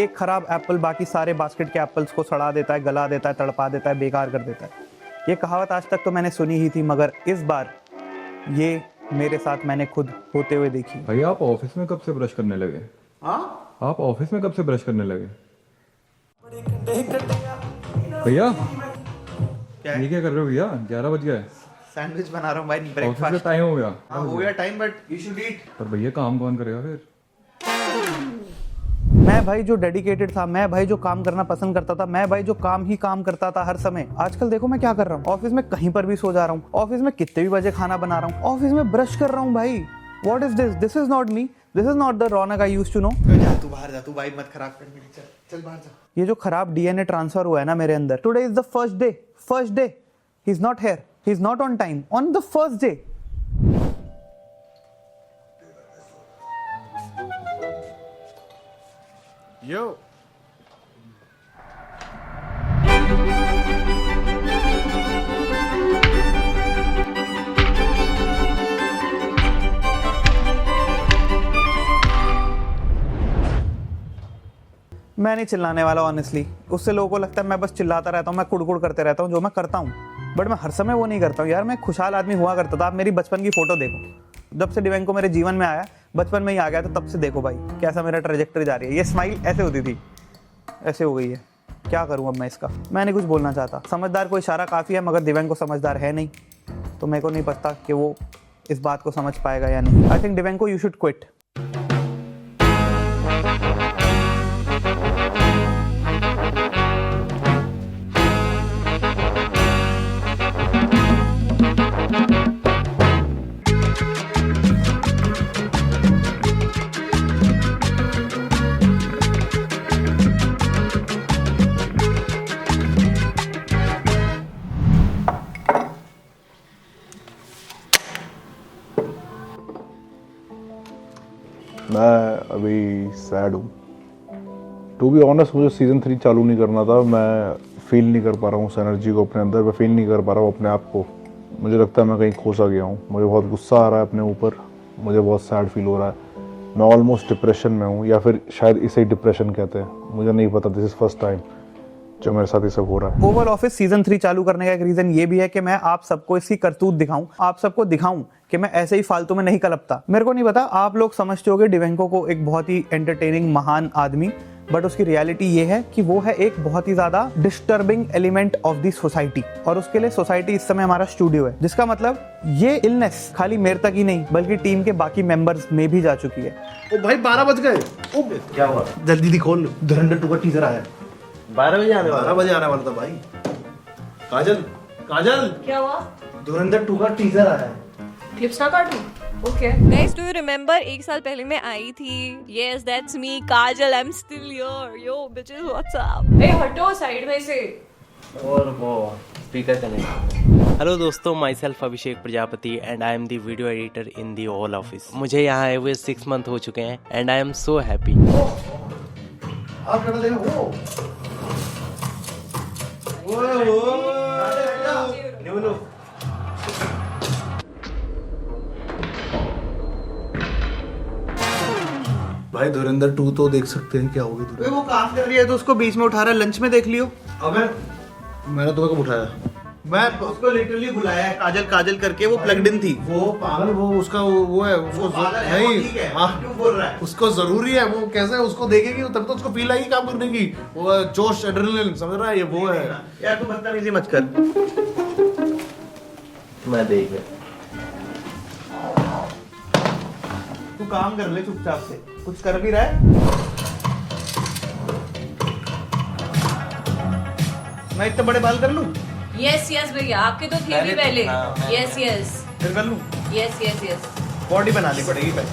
एक खराब एप्पल बाकी सारे बास्केट के एप्पल्स को सड़ा देता है, गला देता है, तड़पा देता है, बेकार कर देता है। ये कहावत आज तक तो मैंने सुनी ही थी, मगर इस बार ये मेरे साथ मैंने खुद होते हुए देखी। भैया आप ऑफिस में कब से ब्रश करने लगे? हाँ, आप ऑफिस में कब से ब्रश करने लगे? भैया ये क्या कर रहे हो भैया? 11 बज गया है। सैंडविच बना रहा हूँ भाई, ऑफिस का ब्रेकफास्ट। टाइम हो गया। हाँ, हो गया time, but you should eat. पर भैया काम कौन करेगा फिर? मैं भाई जो डेडिकेटेड था, मैं भाई जो काम करना पसंद करता था, मैं भाई जो काम ही काम करता था हर समय, आजकल देखो मैं क्या कर रहा हूँ। ऑफिस में कहीं पर भी सो जा रहा हूँ, ऑफिस में कितने भी बजे खाना बना रहा हूँ, ऑफिस में ब्रश कर रहा हूँ भाई। What is this? This is not me, this is not the Raunak I used to know. जा तू बाहर जा, तू भाई मत खराब कर मेरी। चल चल बाहर जा। ये जो खराब डीएनए ट्रांसफर हुआ है ना मेरे अंदर, today is the first day he is not here, he is not on time on the first day. यो मैं नहीं चिल्लाने वाला ऑनेस्टली। उससे लोगों को लगता है मैं बस चिल्लाता रहता हूँ, मैं कुड़कुड़ करते रहता हूँ, जो मैं करता हूँ, बट मैं हर समय वो नहीं करता हूँ यार। मैं खुशहाल आदमी हुआ करता था। आप मेरी बचपन की फोटो देखो, जब से डिवेंको मेरे जीवन में आया, बचपन में ही आ गया, तो तब से देखो भाई कैसा मेरा ट्रेजेक्टरी जा रही है। ये स्माइल ऐसे होती थी, ऐसे हो गई है। क्या करूँ अब मैं इसका? मैं नहीं कुछ बोलना चाहता। समझदार को इशारा काफ़ी है, मगर डिवेंको समझदार है नहीं, तो मेरे को नहीं पता कि वो इस बात को समझ पाएगा या नहीं। आई थिंक डिवेंको यू शुड क्विट। मैं अभी सैड हूँ। टू बी ऑनेस्ट, मुझे सीज़न 3 चालू नहीं करना था। मैं फील नहीं कर पा रहा हूँ उस एनर्जी को अपने अंदर। मैं फील नहीं कर पा रहा हूँ अपने आप को। मुझे लगता है मैं कहीं खो सा गया हूँ। मुझे बहुत गुस्सा आ रहा है अपने ऊपर। मुझे बहुत सैड फील हो रहा है। मैं ऑलमोस्ट डिप्रेशन में हूँ, या फिर शायद इसे ही डिप्रेशन कहते हैं, मुझे नहीं पता। दिस इज़ फर्स्ट टाइम जो मेरे साथ ये सब हो रहा है। ओवल ऑफिस सीजन 3 चालू करने का एक रीजन ये भी है कि मैं आप सबको इसकी करतूत दिखाऊं, आप सबको दिखाऊं कि मैं ऐसे ही फालतू में नहीं कलपता। मेरे को नहीं पता आप लोग समझते होगे डिवेंको को एक बहुत ही एंटरटेनिंग महान आदमी, बट उसकी रियलिटी ये है कि वो है एक बहुत ही ज्यादा disturbing element of the society. और उसके लिए सोसाइटी इस समय हमारा स्टूडियो है, जिसका मतलब ये इलनेस खाली मेरे तक ही नहीं बल्कि टीम के बाकी मेंबर्स में भी जा चुकी है। ओ भाई 12 बज गए। ओ क्या हुआ? जल्दी दी खोल, धुरंधर 2 का टीजर आया है। 12 बजे आने 12 बजे आने वाला था भाई। काजल काजल, क्या हुआ? धुरंधर 2 का टीजर आया है। क्लिप्स ना काटूं? Okay. Guys, do you remember 1 साल पहले मैं आई थी? Yes, that's me, Kajal. I'm still here. Yo, bitches, what's up? ए हटो साइड में से। और वो स्पीकर कनेक्ट। हेलो दोस्तों, myself Abhishek Prajapati and I am the video editor in the whole office. मुझे यहाँ आए हुए 6 मंथ हो चुके हैं and I am so happy. आप कर देगा वो। भाई धुरंधर 2 तो देख सकते हैं क्या होगी। वो काम कर रही है तो उसको बीच में उठा रहा है, लंच में देख लियो। अबे मैंने तुम्हें कब उठाया? मैं उसको लिटरली बुलाया है काजल काजल करके, वो प्लग्ड इन थी। वो पागल, वो उसका वो है, उसको नहीं। हाँ, क्यों बोल रहा है? उसको जरूरी है। वो कैसे है, उसको देखेगी तब तो उसको फील आएगी काम करने की। वो जोश, एड्रेनलिन, समझ रहा है? ये वो है यार तू बदतमीजी मत कर। मैं देख तू काम कर ले चुपचाप से। कुछ कर भी रहा है? मैं इतने बड़े बाल कर लूं? यस यस भैया, आपके तो थे भी पहले। यस यस फिर कर लूं? Yes yes yes. बॉडी बनानी पड़ेगी पहले।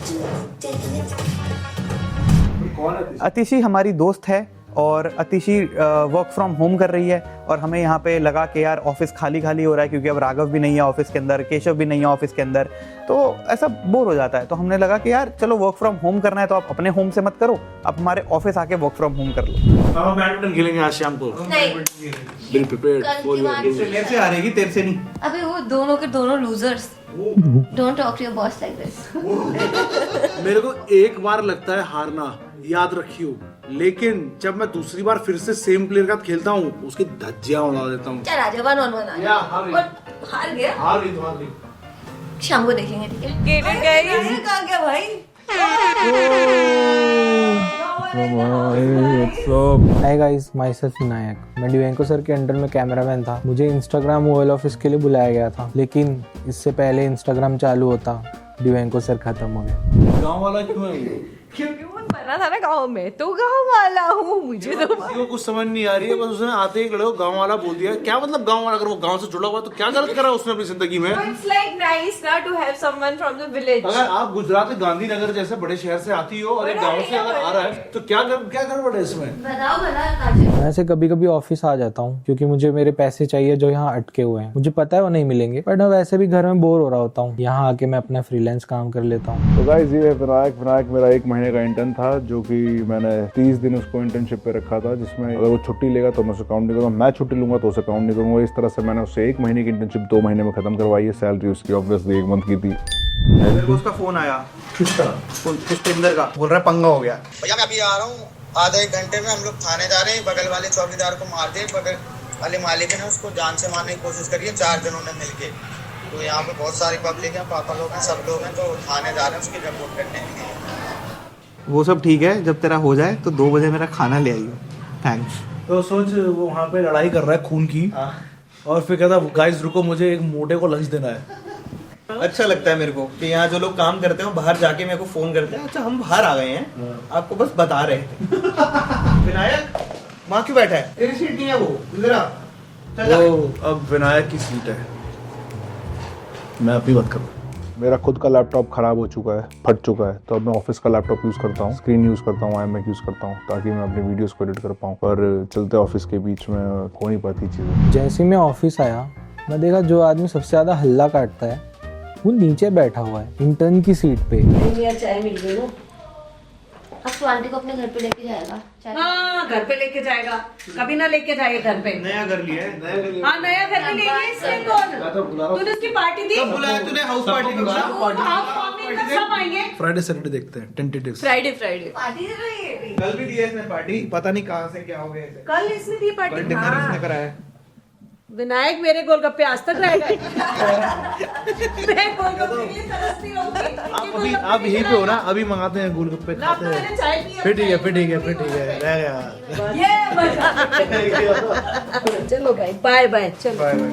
अतिशी हमारी दोस्त है और अतिशी वर्क फ्रॉम होम कर रही है और हमें यहाँ पे लगा कि यार ऑफिस खाली खाली हो रहा है क्योंकि अब राघव भी नहीं है ऑफिस के अंदर, केशव भी नहीं है ऑफिस के अंदर, तो ऐसा बोर हो जाता है। तो हमने लगा कि यार चलो वर्क फ्रॉम होम करना है तो आप अपने होम से मत करो, आप हमारे ऑफिस आके वर्क फ्रॉम होम कर लो। हम बैडमिंटन खेलेंगे आज शाम को। Be prepared for your game. मेरे से हारेगी, तेरे से नहीं। अबे वो दोनों के दोनों losers. Don't talk to your boss like this. मेरे को एक बार लगता है हारना, याद रखियो। लेकिन जब मैं दूसरी बार फिर से सेम प्लेयर के साथ खेलता हूँ उसकी धज्जियां उड़ा देता हूँ। चल आजा 1-on-1 या, हार गई। और हार गया। हार गई तो हार गई। शाम को देखेंगे, ठीक है? Gated guys. ये कहाँ गया भाई? Hi guys, my self Vinayak. मैं डिवेंको सर के अंडर में कैमरामैन था। मुझे इंस्टाग्राम ओवल ऑफिस के लिए बुलाया गया था, लेकिन इससे पहले इंस्टाग्राम चालू होता डिवेंको सर खत्म हो गया। गाँव वाला क्यों है ये? क्योंकि वो मरना था ना गाँव में, तो गाँव वाला हूँ। मुझे तो किसी को कुछ समझ नहीं आ रही है, बस उसने आते ही लड़े को गाँव वाला बोल दिया। क्या मतलब गाँव वाला? अगर वो गाँव से जुड़ा हुआ तो क्या गलत करा उसने अपनी जिंदगी में? It's like nice ना to have someone from the village. अगर आप गुजरात के गांधीनगर जैसे बड़े शहर से आती हो और एक गांव से अगर आ रहा है तो क्या गड़बड़ है इसमें? बताओ भला काजल। मैं ऐसे कभी कभी ऑफिस आ जाता हूँ क्योंकि मुझे मेरे पैसे चाहिए जो यहाँ अटके हुए हैं। मुझे पता है वो नहीं मिलेंगे, बट मैं वैसे भी घर में बोर हो रहा होता हूँ। यहाँ आके मैं अपना फ्रीलांस काम कर लेता हूँ। तो गाइस ये है विनायक मेरा 1 महीने का इंटर्न था, जो कि मैंने 30 दिन उसको इंटर्नशिप पे रखा था, जिसमें अगर वो छुट्टी लेगा तो मैं उसे काउंट नहीं करूँगा, मैं छुट्टी लूंगा तो उसे काउंट नहीं करूँगा। इस तरह से मैंने उससे 1 महीने की इंटर्नशिप 2 महीने में खत्म करवाई है। सैलरी उसकी ऑब्वियसली 1 मंथ की थी। मेरे को उसका फोन आया, पुष्पिंदर का, बोल रहा है पंगा हो गया। भैया मैं अभी आ रहा हूँ, आधे 1 घंटे में हम लोग थाने जा रहे हैं। बगल वाले चौकीदार को मार दिए, बगल वाले मालिक ने उसको जान से मारने की कोशिश करी है 4 जनों ने मिलके। तो यहाँ पे बहुत सारी पब्लिक है, पापा लोग हैं, सब लोग हैं, तो थाने जा रहे हैं उसकी रिपोर्ट करने के लिए। वो सब ठीक है, जब तेरा हो जाए तो 2 बजे मेरा खाना ले आइयो। थैंक्स। तो सोच वो वहाँ पे लड़ाई कर रहा है खून की, और फिर कहता गाइस रुको मुझे एक मोटे को लंच देना है। अच्छा लगता है मेरे को कि यहाँ जो लोग काम करते हैं बाहर जाके मेरे को फोन करते हैं, अच्छा हम बाहर आ गए हैं, आपको बस बता रहे थे। विनायक वहाँ क्यों बैठा है? तेरी सीट नहीं है वो, इधर आ। वो अब विनायक की सीट है, मैं अपनी बात करूँ। मेरा खुद का लैपटॉप खराब हो चुका है, फट चुका है, तो अब मैं ऑफिस का लैपटॉप यूज़ करता हूँ, स्क्रीन यूज़ करता हूँ, iMac यूज़ करता हूँ, ताकि मैं अपनी वीडियोस को एडिट कर पाऊँ। पर चलते ऑफिस के बीच में हो नहीं पाती चीज़ें। जैसे ही मैं ऑफिस आया, मैं देखा जो आदमी सबसे ज्यादा हल्ला काटता है वो नीचे बैठा हुआ है इंटर्न की सीट पे। चाय मिल गई ना। अब तो आंटी को अपने घर पे लेके जाएगा। हाँ घर पे लेके जाएगा, कभी ना लेके जाएगा घर पे। नया घर लिया है, हाँ नया घर पे लेके इसने कौन? तूने उसकी पार्टी दी? कब बुलाया तूने? हाउस पार्टी में सब आएंगे। फ्राइडे सैटरडे देखते हैं, टेंटेटिव। Friday. पार्टी दे रही है। कल भी दिया इसने पार्टी, पता नहीं कहाँ से क्या हो गया इसे। कल इसने दी पार्टी। डिनर इसने कराया। विनायक मेरे गोलगप्पे आज तक रहेगा। मैं गोलगप्पे के लिए तरसती रहूंगी। आप यहीं पे हो ना, अभी मंगाते हैं गोलगप्पे, खाते हैं। मैंने चाय पी है। फिर ठीक है रह गया। ये मजा। चलो भाई बाय बाय, चलो बाय बाय।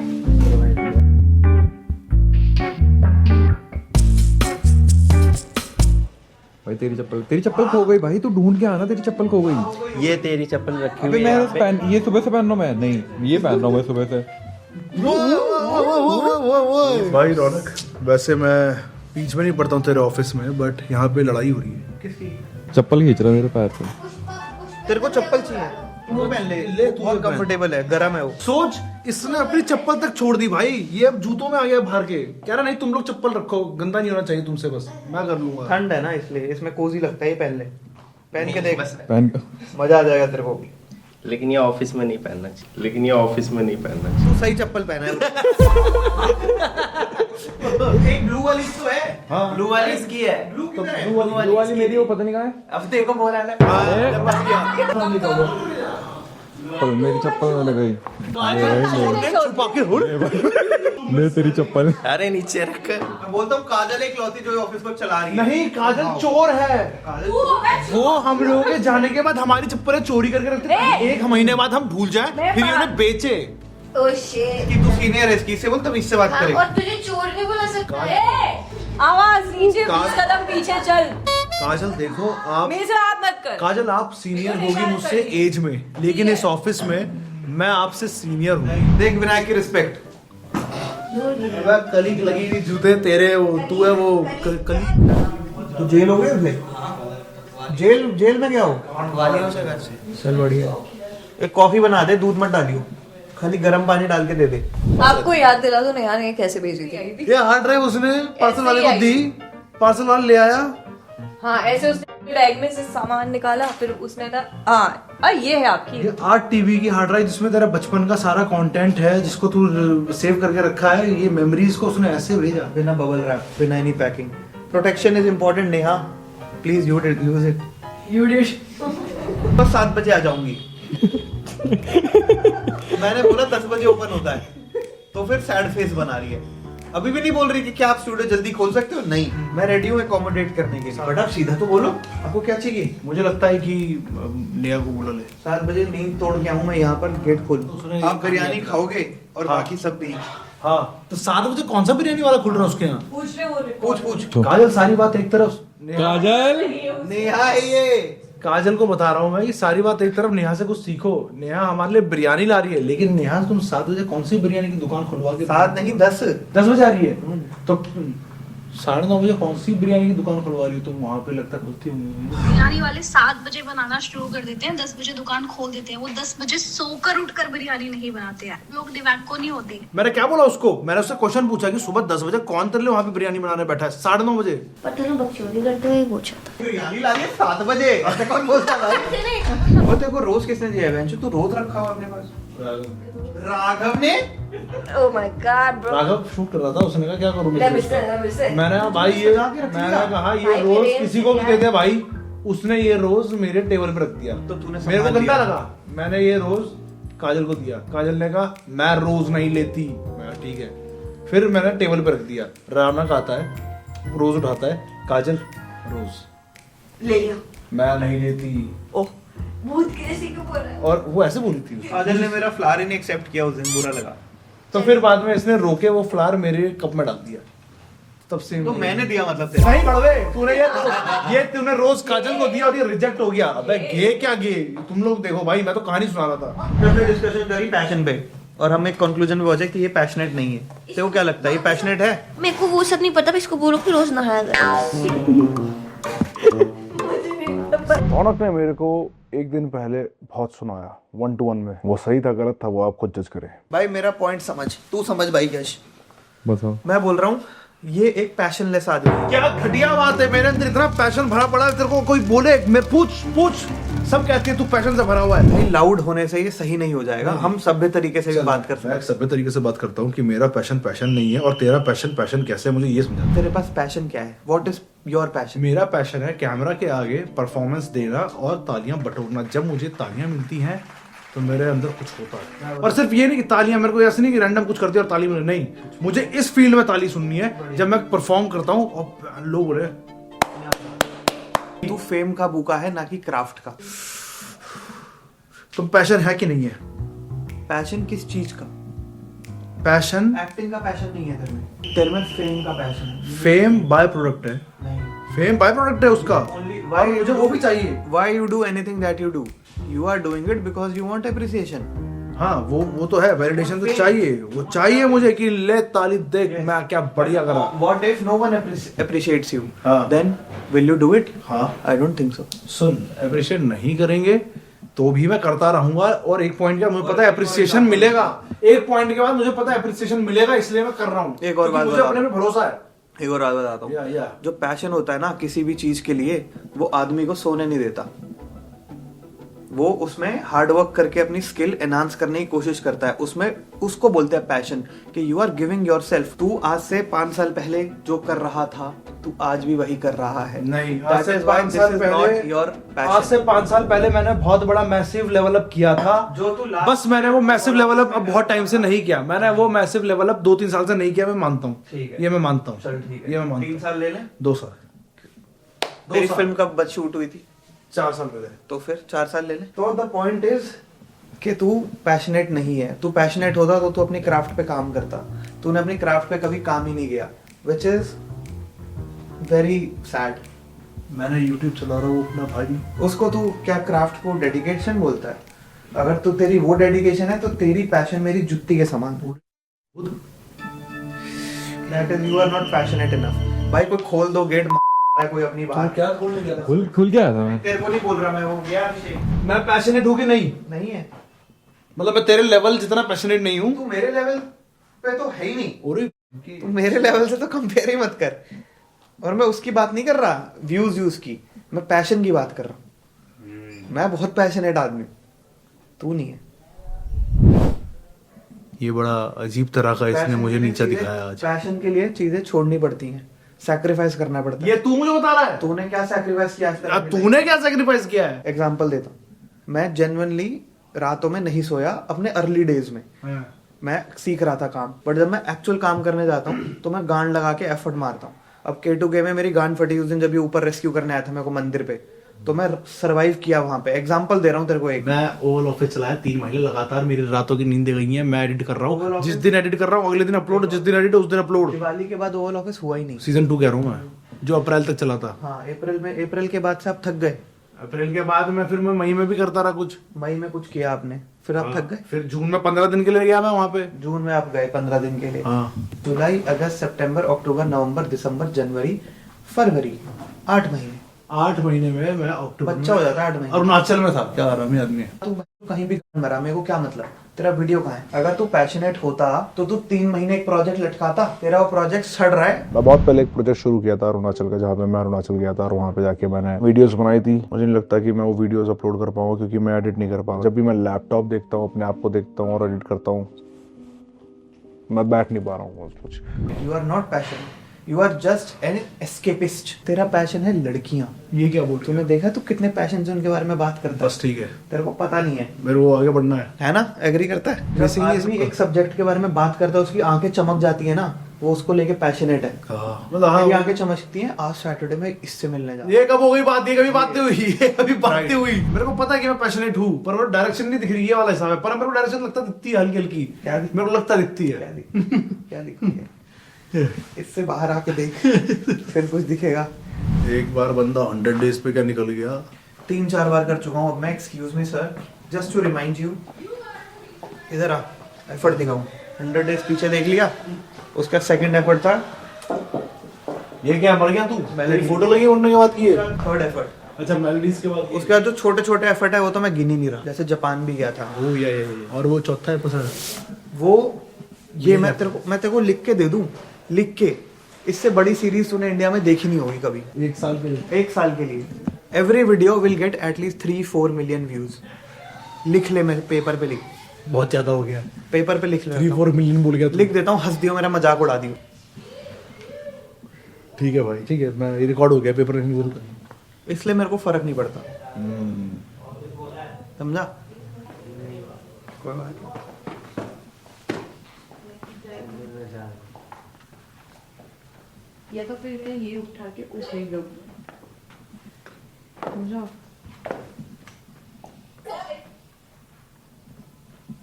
भाई तेरी चप्पल खो गई भाई, तू ढूंढ के आना, तेरी चप्पल खो गई। ये तेरी चप्पल रखी अबे हुई है मैं यहाँ पे। ये सुबह से पहन रहा हूँ मैं, नहीं ये पहन रहा हूँ मैं सुबह से। भाई रौनक, वैसे मैं बीच में नहीं पढ़ता हूँ तेरे ऑफिस में, बट यहाँ पे लड़ाई हो रही है। किसकी? चप्पल खींच रहा है मेरे पैर से। तेरे को चप्पल चाहिए? वो पहन ले, तू बहुत कंफर्टेबल है, गर्म है वो। सोच, इसने अपनी चप्पल तक छोड़ दी भाई, ये अब जूतों में आ गया बाहर के। कह रहा नहीं तुम लोग चप्पल रखो, गंदा नहीं होना चाहिए तुमसे, बस मैं कर लूंगा। ठंड है ना इसलिए, इसमें कोजी लगता है, ये पहन ले, पहन के देख, पहन मजा आ जाएगा तेरे को। लेकिन ये ऑफिस में नहीं पहनना चाहिए। तू सही चप्पल पहना है। एक ब्लू वाली तो है। हाँ। ब्लू वाली इसकी है। ब्लू वाली मेरी, वो पता नहीं कहाँ है। अब देखो बोला ना। मेरी चप्पल लग गई। छुपा के हो ले तेरी चप्पल। अरे नीचे रख। मैं बोलता हूँ काजल एक लौती जो ऑफिस को चला रही है। नहीं, काजल चोर है। वो हम लोगों के जाने के बाद हमारी चप्पलें चोरी करके रखते थे। 1 महीने बाद हम भूल जाए, फिर उन्हें बेचे। Oh shit. कि तू सीनियर है इसकी, इससे बोल, तब इससे बात हाँ, करेगा। और तुझे चोर नहीं बुला सकता। आवाज नीचे, 20 कदम पीछे चल। काजल देखो, आप मेरे से हाथ मत कर। काजल आप सीनियर होगी मुझसे एज में, लेकिन इस ऑफिस में मैं आपसे सीनियर हूँ। देख विनायक की रिस्पेक्ट। कलीग लगी हुई जूते तेरे, वो तू है वो कलीग। तू जेल हो गए उसे? जेल में क्या हो? वालियों से घर से। चल बढ़िया। एक कॉफी बना दे, दूध मत डालियो, खाली गर्म पानी डाल के दे दे। आपको याद दिला दो नेहा ने कैसे भेजी थी। ये हार्ड ड्राइव उसने पार्सल वाले को दी, पार्सल वाला ले आया। हाँ ऐसे उसने बैग में से सामान निकाला, फिर उसने था हाँ ये है आपकी। ये 8 टीबी की हार्ड ड्राइव जिसमें तेरा बचपन का सारा कंटेंट है, जिसको तू सेव करके रखा है। ये मेमोरीज को उसने ऐसे भेजा, बिना बबल रैप, बिना any packing. Protection is important Neha, please use it. बस 7 बजे आ जाऊंगी। मैंने बोला 10 बजे ओपन होता है, तो फिर सैड फेस बना रही है। अभी भी नहीं बोल रही कि क्या आप स्टूडियो जल्दी खोल सकते हो? नहीं, मैं रेडी हूँ एकोमोडेट करने के लिए। बट आप सीधा तो बोलो, आपको क्या चाहिए? मुझे लगता है कि नेहा को बोला ले। 7 बजे नींद तोड़ के आऊँ मैं यहाँ पर, गेट खोल। आप बिरयानी खाओगे और बाकी सब भी। हाँ, तो 7 बजे कौन सा बिरयानी वाला खुल रहा है उसके यहाँ? पूछ काजल, सारी बात एक तरफ। काजल नेहा है ये। काजल को बता रहा हूँ मैं कि सारी बात एक तरफ, नेहा से कुछ सीखो। नेहा हमारे लिए बिरयानी ला रही है, लेकिन नेहा तुम 7 बजे कौन सी बिरयानी की दुकान खुलवा के? 7 नहीं 10 बजे आ रही है, तो 9:30 बजे कौन सी बिरयानी की दुकान खुलवा रही हो तुम? वहाँ पे लगता खुलती होंगी। बिरयानी वाले 7 बजे बनाना शुरू कर देते हैं, 10 बजे दुकान खोल देते हैं। वो 10 बजे सोकर उठकर बिरयानी नहीं बनाते हैं, लोग दिवाको नहीं होते। मैंने क्या बोला उसको? मैंने उससे क्वेश्चन पूछा कि सुबह 10 बजे कौन तेरे लिए वहाँ पे बिरयानी बनाने बैठा है 9:30 बजे? पता नहीं बकचोदी करते हुए पूछा था। बिरयानी ला रही है 7 बजे, ऐसे कौन बोलता भाई? वो तेरे को रोज किसने दिया है? तू रोज रखा हुआ अपने पास? राघव ने। Oh my God bro. Raghav shoot कर रहा था, उसने कहा क्या करूँ? मैंने मैंने कहा भाई ये, मैंने कहा ये रोज किसी को भी दे दे भाई। उसने ये रोज मेरे टेबल पे रख दिया, तो तूने मेरे को संभाल गंदा लिया। लगा। मैंने ये रोज काजल को दिया, काजल ने कहा मैं रोज नहीं लेती। मैं ठीक है, फिर मैंने टेबल पे रख दिया। रौनक आता है, रोज उठाता है, काजल रोज ले लिया। मैं नहीं लेती। ओह भूत कैसी को बोल रहा है? और वो ऐसे बोली थी। काजल ने मेरा फ्लावर ही नहीं एक्सेप्ट किया उस दिन, बुरा लगा। तो फिर बाद में इसने रोके वो फ्लावर मेरे कप में डाल दिया। तब से तो मैंने दिया मतलब तेरा। नहीं बड़वे, तूने ये तूने रोज काजल को दिया और ये रिजेक्ट हो गया। अबे गे क्या गे, तुम लोग देखो भाई, मैं तो कहानी सुना रहा था। हमने डिस्कशन करी पैशन पे और हम एक कंक्लूजन पे पहुंचे कि ये पैशनेट नहीं है। तेरे को क्या लगता है ये पैशनेट है? मेरे को वो सब नहीं पता, इसको बोलो कि रोज नहाया करो। रौनक ने मेरे को एक दिन पहले बहुत सुनाया 1-to-1 में। वो सही था गलत था वो आप खुद जज करें। भाई मेरा पॉइंट समझ, तू समझ भाई यश। बताओ। मैं बोल रहा हूँ ये एक पैशनलेस आदमी है। क्या घटिया बात है, मेरे अंदर इतना पैशन भरा पड़ा है। तेरे को कोई बोले मैं पूछ सब कहते हैं तू पैशन से भरा हुआ है। भाई लाउड होने से ये सही नहीं हो जाएगा। हम सभ्य तरीके से भी बात कर सकते मैं सभ्य तरीके से बात करता हूँ कि मेरा पैशन नहीं है और तेरा पैशन कैसे है, मुझे ये समझा। हैं। तेरे पास पैशन क्या है? What is your passion? मेरा पैशन है कैमरा के आगे परफॉर्मेंस देना और तालियां बटोरना। जब मुझे तालियां मिलती हैं तो मेरे अंदर कुछ होता है। और सिर्फ ये नहीं कि तालियां, मेरे को ऐसे नहीं कि रैंडम कुछ करती है और ताली मिले, नहीं। मुझे इस फील्ड में ताली सुननी है जब मैं परफॉर्म करता हूँ और लोग बोले तू फेम का भूखा है ना कि क्राफ्ट का। तुम पैशन है कि नहीं है? पैशन किस चीज का? पैशन एक्टिंग का पैशन नहीं है तेरे में फेम का पैशन है। फेम बाय प्रोडक्ट है। नहीं, फेम बाय प्रोडक्ट है उसका। why मुझे वो भी चाहिए। Why you do anything that you do? You are doing it because you want appreciation. हाँ, वो तो है, वैलिडेशन तो चाहिए। वो चाहिए मुझे कि ले ताली देख मैं क्या बढ़िया करा। What if no one appreciates you? हाँ। Then will you do it? हाँ, I don't think so. Soon, appreciate नहीं करेंगे तो भी मैं करता रहूंगा और एक पॉइंट का मुझे पता है अप्रिसिएशन मिलेगा। एक पॉइंट के बाद मुझे पता है अप्रिसिएशन मिलेगा, इसलिए मैं कर रहा हूँ। एक और बात मुझे बता अपने पे भरोसा है। एक और बात बताता हूँ। या। जो पैशन होता है ना किसी भी चीज के लिए, वो आदमी को सोने नहीं देता। वो उसमें हार्ड वर्क करके अपनी स्किल एनहांस करने की कोशिश करता है। उसमें उसको बोलते हैं पैशन, कि यू आर गिविंग योरसेल्फ। तू आज से 5 साल पहले जो कर रहा था तू आज भी वही कर रहा है। नहीं, आज से 5 साल पहले मैंने बहुत बड़ा मैसिव लेवल अप किया था। जो तू बस मैंने वो मैसिव लेवल अप अब बहुत टाइम से नहीं किया। मैंने वो मैसिव लेवल अप 2-3 साल से नहीं किया। मैं मानता हूँ, ये मैं मानता हूँ। चल ठीक है, ये मैं मानता 3 साल ले लें। 2 साल। तेरी फिल्म कब शूट हुई थी? 4 साल पहले। तो फिर 4 साल ले ले। तो द पॉइंट इज कि तू पैशनेट नहीं है। तू पैशनेट होता तो तू अपनी क्राफ्ट पे काम करता। तूने अपनी क्राफ्ट पे कभी काम ही नहीं किया, विच इज वेरी सैड। मैंने YouTube चला रहा हूँ अपना भाई। उसको तू क्या क्राफ्ट को डेडिकेशन बोलता है? अगर तू तेरी वो डेडिकेशन है तो तेरी पैशन मेरी जुत्ती के समान। That is you are not passionate enough. भाई कोई खोल दो गेट कोई अपनी बात। क्या खोलने गया? खुल गया था मैं। तेरे को नहीं बोल रहा मैं, वो गया अभिषेक। मैं पैशनेट हूँ कि नहीं? नहीं है, मतलब मैं तेरे लेवल जितना पैशनेट नहीं हूँ। तू मेरे लेवल पे तो है ही नहीं। और तू मेरे लेवल से तो कंपेयर ही मत कर। और मैं उसकी बात नहीं कर रहा व्यूज की, मैं पैशन की बात कर रहा हूँ। मैं बहुत पैशनेट आदमी, तू नहीं है। ये बड़ा अजीब तरह का इसने मुझे नीचा दिखाया आज। पैशन के लिए चीजें छोड़नी पड़ती हैं, सैक्रिफाइस करना पड़ता है। ये तू मुझे बता रहा है? तूने क्या सैक्रिफाइस किया? तूने क्या सैक्रिफाइस किया है? एग्जांपल देता हूँ। मैं जेन्युइनली रातों में नहीं सोया अपने अर्ली डेज में। मैं सीख रहा था काम, बट जब मैं एक्चुअल काम करने जाता हूँ तो मैं गांड लगा के एफर्ट मारता हूँ। अब K2K में मेरी गांड फटी उस दिन जब ये ऊपर रेस्क्यू करने आया था मेरे को मंदिर पे, तो मैं सरवाइव किया वहां पे। एग्जांपल दे रहा हूँ तेरे को एक। मैं ओवल ऑफिस चलाया 3 महीने लगातार, मेरी रातों की नींद गई है। मैं एडिट कर रहा हूँ, जिस दिन एडिट कर रहा हूँ अगले दिन अपलोड, जिस दिन एडिट उस दिन अपलोड। दिवाली के बाद ओवल ऑफिस हुआ ही नहीं। सीजन 2 कह रहा हूँ मैं, जो अप्रैल तक चला था। हाँ अप्रैल के बाद से आप थक गए। अप्रैल के बाद में फिर मैं मई में भी करता रहा कुछ। मई में कुछ किया आपने, फिर आप थक गए। फिर जून में 15 दिन के लिए गया मैं वहां पे। जून में आप गए 15 दिन के लिए। हाँ। जुलाई, अगस्त, सितंबर, अक्टूबर, नवंबर, दिसंबर, जनवरी, फरवरी, 8 महीने। 8 महीने में मैं अक्टूबर बच्चा हो जाता है 8 महीने। अरुणाचल में था। क्या आरामी आदमी है तू कहीं भी मरा, मेरे को क्या मतलब, तेरा वीडियो कहाँ है? अगर तू पैशनेट होता तो तू 3 महीने एक प्रोजेक्ट लटकाता। तेरा वो प्रोजेक्ट सड़ रहा है। मैं बहुत पहले एक प्रोजेक्ट शुरू किया था अरुणाचल का, जहाँ पे मैं अरुणाचल गया था और वहाँ पे जाके मैंने वीडियोस बनाई थी। मुझे नहीं लगता कि मैं वो वीडियोस अपलोड कर पाऊंगा क्योंकि मैं एडिट नहीं कर पाऊंगा। जब भी मैं लैपटॉप देखता हूँ, अपने आप को देखता हूँ और एडिट करता हूँ, मैं बैठ नहीं पा रहा हूँ कुछ। You are not passionate, you are just an escapist. तेरा पैशन है लड़कियां। ये क्या बोल? तूने देखा तू कितने पैशन से उनके बारे में बात करता है। बस ठीक है, तेरे को पता नहीं है, मेरे को आगे बढ़ना है ना? एग्री करता है। जब आदमी एक सब्जेक्ट के बारे में बात करता है, उसकी आंखें चमक जाती है ना, वो उसको लेके पैशनेट है। मतलब मेरी आंखें चमकती हैं, आज सैटरडे में इससे मिलने जा। ये कब हो गई बात? ये कभी बातें हुई? ये कभी बातें हुई? मेरे को पता है कि मैं पैशनेट हूँ, पर वो डायरेक्शन नहीं दिख रही है वाला हिसाब है। पर मेरे को डायरेक्शन लगता दिखती है, हल्की हल्की। क्या मेरे को लगता दिखती है। क्या दिखती है? इससे बाहर आके देख फिर कुछ दिखेगा। एक बार बंदा 100 डेज पे क्या निकल गया। 3-4 बार कर चुका हूँ अब मैं। Excuse me sir, just to remind you. इधर आ, एफर्ट दिखाऊं। 100 डेज पीछे देख लिया, उसका सेकंड एफर्ट था। ये क्या मर गया तू? मेरी फोटो लगी उड़ने के बाद की है। Third effort. अच्छा, मेलोडीज के बाद। उसके बाद जो छोटे छोटे एफर्ट है वो तो मैं गिन ही नहीं रहा। जैसे जापान भी गया था। ओ ये और वो चौथा एपिसोड। वो ये मैं तेरे को लिख के दे दूं, लिख के। इससे बड़ी सीरीज तूने इंडिया में देखी नहीं होगी कभी। 1 साल के लिए। 1 साल के लिए every video will get at least 3-4 million views. लिख ले, मेरे पेपर पे लिख। बहुत ज्यादा हो गया। पेपर पे लिख ले। 3-4 मिलियन बोल गया। लिख देता हूँ, हंस दियो, मेरा मजाक उड़ा दियो। ठीक है भाई, ठीक है। मैं रिकॉर्ड हो गया, पेपर नहीं बोलता, इसलिए मेरे को फर्क नहीं पड़ता। समझा? कोई बात नहीं। या तो फिर मैं ये उठा के उसे ही लूँ। समझा?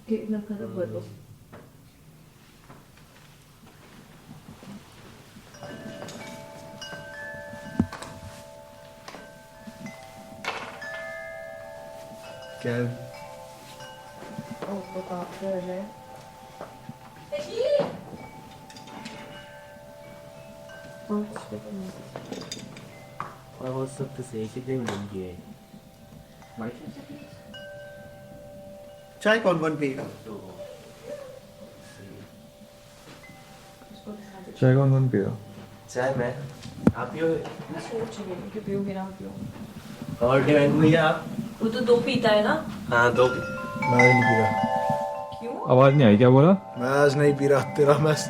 कितना खराब बोलो। क्या तो काम कर रहे हैं। और वो सब तो सही से नहीं मिल गया है। चाय कौन कौन पिएगा? चाय कौन कौन पिया? चाय मैं, आप पियो? मैं सोच रही हूँ कि पियोगे ना पियो। और डिवाइन भैया आप? वो तो 2 पीता है ना। हाँ 2। मैं नहीं पी रहा। क्यों? आवाज नहीं आई, क्या बोला? मैं आज नहीं पी रहा तेरा मैस।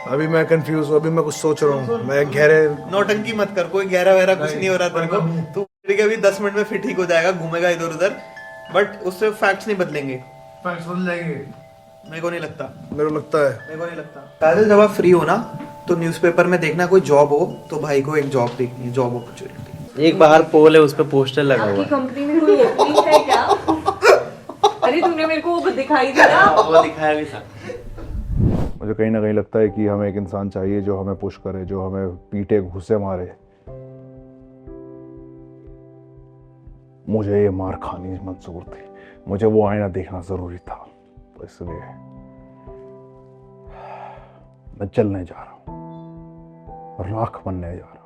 अभी मैं कंफ्यूज हूँ, अभी मैं कुछ सोच रहा हूँ। मैं गहरे नौटंकी मत कर, कोई गहरा वहरा कुछ नहीं हो रहा तेरे को। तू अभी 10 मिनट में फिर ठीक हो जाएगा, घूमेगा इधर उधर, बट उससे फैक्ट्स नहीं बदलेंगे। फैक्ट्स बदल जाएंगे? मेरे को नहीं लगता। मेरे को लगता है। मेरे को नहीं लगता। काजल, जब आप फ्री हो ना तो न्यूज़पेपर में देखना कोई जॉब हो तो भाई को एक जॉब देखनी है, जॉब अपॉर्चुनिटी। एक बाहर पोल है, उस पे पोस्टर लगा हुआ आपकी है। कंपनी में कोई ओपनिंग है क्या? अरे तूने मेरे को वो दिखाई दिया। वो दिखाया भी था। मुझे कहीं ना कहीं लगता है कि हमें एक इंसान चाहिए जो हमें पुश करे, जो हमें पीटे घुसे मारे। मुझे ये मार खानी मंजूर थी, मुझे वो आईना देखना जरूरी था, तो इसलिए मैं चलने जा रहा हूँ, राख बनने जा रहा हूँ।